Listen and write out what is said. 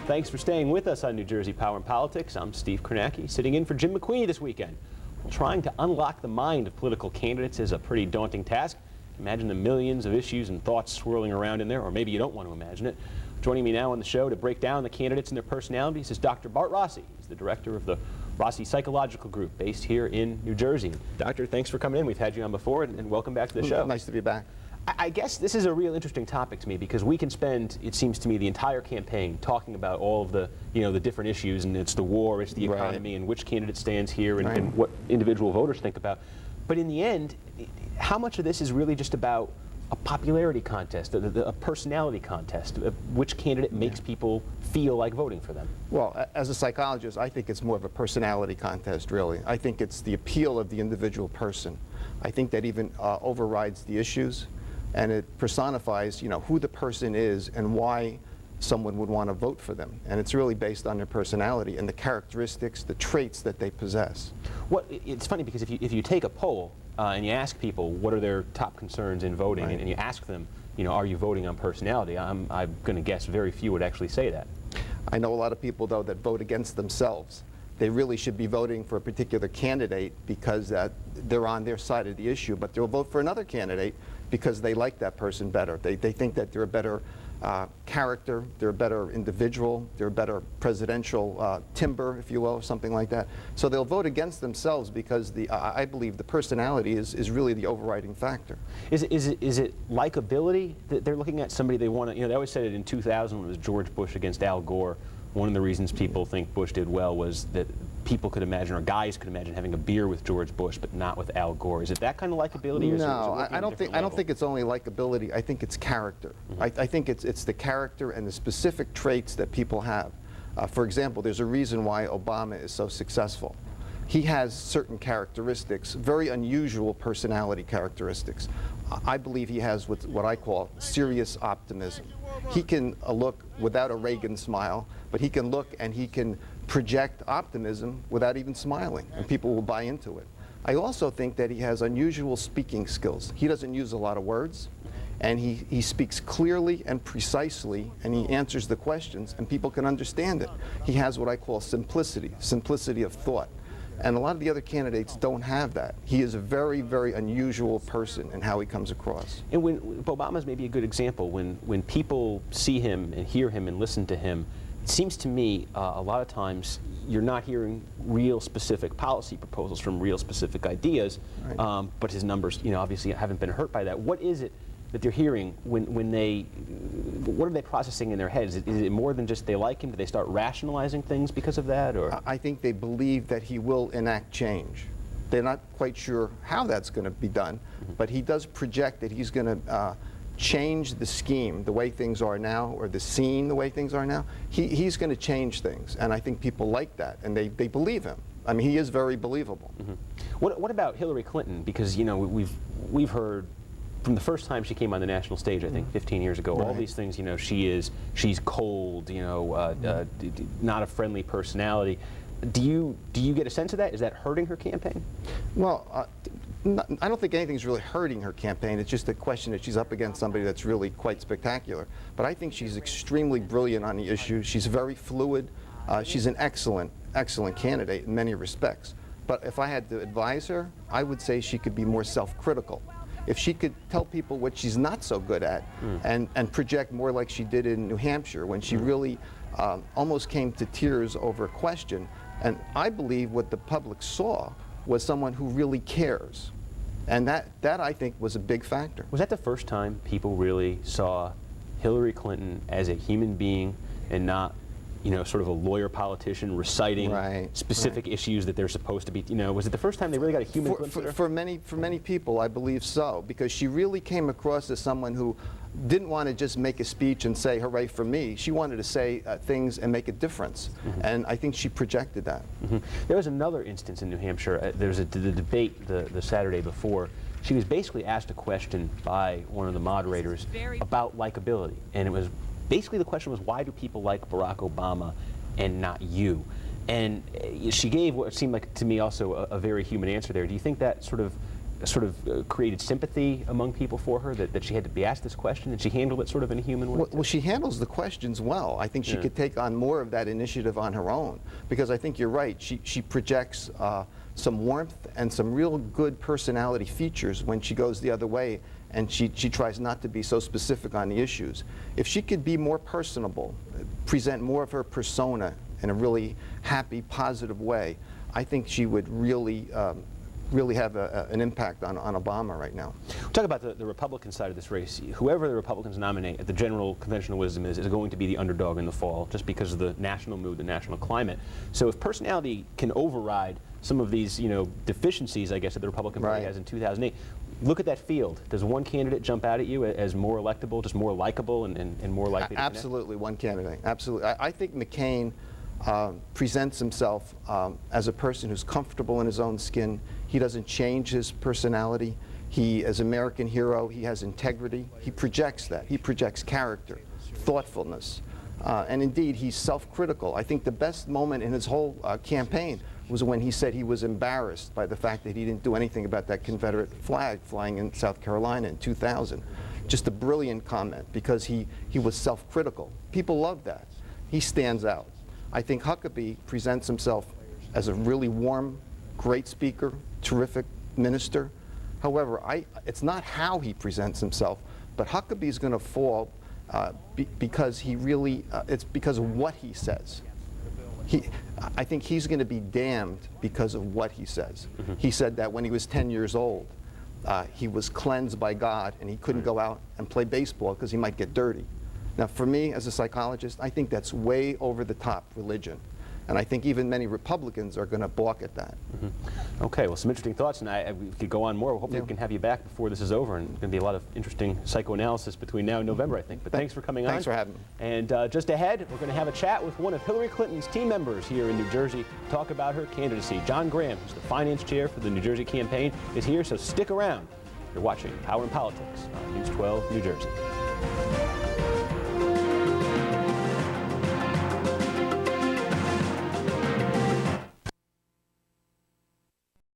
Thanks for staying with us on New Jersey Power and Politics. I'm Steve Kornacki, sitting in for Jim McQueen this weekend. Trying to unlock the mind of political candidates is a pretty daunting task. Imagine the millions of issues and thoughts swirling around in there, or maybe you don't want to imagine it. Joining me now on the show to break down the candidates and their personalities is Dr. Bart Rossi. He's the director of the Rossi Psychological Group based here in New Jersey. Doctor, thanks for coming in. We've had you on before, and welcome back to the show. Nice to be back. I guess this is a real interesting topic to me because we can spend, it seems to me, the entire campaign talking about all of the, the different issues, and it's the war, it's the economy, and which candidate stands here, and what individual voters think about. But in the end, how much of this is really just about a popularity contest, a personality contest, which candidate makes people feel like voting for them? Well, as a psychologist, I think it's more of a personality contest, really. I think it's the appeal of the individual person. I think that even overrides the issues, and it personifies, who the person is and why someone would want to vote for them. And it's really based on their personality and the characteristics, the traits that they possess. It's funny because if you take a poll and you ask people what are their top concerns in voting, and you ask them, are you voting on personality, I'm going to guess very few would actually say that. I know a lot of people, though, that vote against themselves. They really should be voting for a particular candidate because they're on their side of the issue, but they'll vote for another candidate because they like that person better. They think that they're a better character, they're a better individual, they're a better presidential timber, if you will, or something like that. So they'll vote against themselves because I believe the personality is really the overriding factor. Is it likability that they're looking at? Somebody they want to, they always said it in 2000 when it was George Bush against Al Gore. One of the reasons people think Bush did well was that people could imagine, or guys could imagine, having a beer with George Bush, but not with Al Gore. Is it that kind of likability? Or no, I don't think it's only likability. I think it's character. I think it's the character and the specific traits that people have. For example, there's a reason why Obama is so successful. He has certain characteristics, very unusual personality characteristics. I believe he has what I call serious optimism. He can look without a Reagan smile, but he can look and he can project optimism without even smiling, and people will buy into it. I also think that he has unusual speaking skills. He doesn't use a lot of words, and he speaks clearly and precisely, and he answers the questions, and people can understand it. He has what I call simplicity of thought. And a lot of the other candidates don't have that. He is a very, very unusual person in how he comes across. And Obama's maybe a good example. When people see him and hear him and listen to him, it seems to me a lot of times you're not hearing real specific policy proposals from real specific ideas, but his numbers, obviously haven't been hurt by that. What is it that they're hearing what are they processing in their heads? Is it more than just they like him? Do they start rationalizing things because of that? Or I think they believe that he will enact change. They're not quite sure how that's going to be done, but he does project that he's going to change the scheme, the way things are now, or the scene, the way things are now. He's going to change things, and I think people like that, and they believe him. I mean, he is very believable. What about Hillary Clinton? Because we've heard from the first time she came on the national stage, I think 15 years ago, all these things, she's cold, not a friendly personality. Do you get a sense of that? Is that hurting her campaign? Well, I don't think anything's really hurting her campaign. It's just a question that she's up against somebody that's really quite spectacular. But I think she's extremely brilliant on the issue. She's very fluid. She's an excellent candidate in many respects. But if I had to advise her, I would say she could be more self-critical. If she could tell people what she's not so good at and project more like she did in New Hampshire when she really almost came to tears over a question. And I believe what the public saw was someone who really cares. And that I think was a big factor. Was that the first time people really saw Hillary Clinton as a human being and not sort of a lawyer politician reciting specific issues that they're supposed to be, was it the first time they really got a human glimpse of her? For many people, I believe so, because she really came across as someone who didn't want to just make a speech and say, hooray for me. She wanted to say things and make a difference, and I think she projected that. There was another instance in New Hampshire. There was the debate the Saturday before. She was basically asked a question by one of the moderators about likability, and it was basically the question was, why do people like Barack Obama and not you? And she gave what seemed like to me also a very human answer there. Do you think that sort of sort of created sympathy among people for her, that she had to be asked this question, and she handled it sort of in a human way? Well, she handles the questions well. I think she could take on more of that initiative on her own, because I think you're right. She projects some warmth and some real good personality features when she goes the other way, and she tries not to be so specific on the issues. If she could be more personable, present more of her persona in a really happy, positive way, I think she would really really have an impact on Obama right now. We'll talk about the Republican side of this race. Whoever the Republicans nominate, the general conventional wisdom is going to be the underdog in the fall, just because of the national mood, the national climate. So if personality can override some of these, deficiencies, I guess, that the Republican Party has in 2008, look at that field. Does one candidate jump out at you as more electable, just more likable, and more likely to connect? Absolutely, one candidate. Absolutely. I think McCain presents himself as a person who's comfortable in his own skin. He doesn't change his personality. He, as American hero, he has integrity. He projects that. He projects character, thoughtfulness, and indeed, he's self-critical. I think the best moment in his whole campaign was when he said he was embarrassed by the fact that he didn't do anything about that Confederate flag flying in South Carolina in 2000. Just a brilliant comment, because he was self-critical. People love that. He stands out. I think Huckabee presents himself as a really warm, great speaker, terrific minister. However, it's not how he presents himself, but Huckabee is going to fall because he really, it's because of what he says. I think he's going to be damned because of what he says. He said that when he was 10 years old, he was cleansed by God and he couldn't go out and play baseball because he might get dirty. Now, for me, as a psychologist, I think that's way over the top religion. And I think even many Republicans are going to balk at that. Okay, well, some interesting thoughts, and we could go on more. Hopefully we can have you back before this is over, and there's going to be a lot of interesting psychoanalysis between now and November, I think. But thanks for coming on. Thanks for having me. And just ahead, we're going to have a chat with one of Hillary Clinton's team members here in New Jersey to talk about her candidacy. John Graham, who's the finance chair for the New Jersey campaign, is here, so stick around. You're watching Power and Politics on News 12 New Jersey.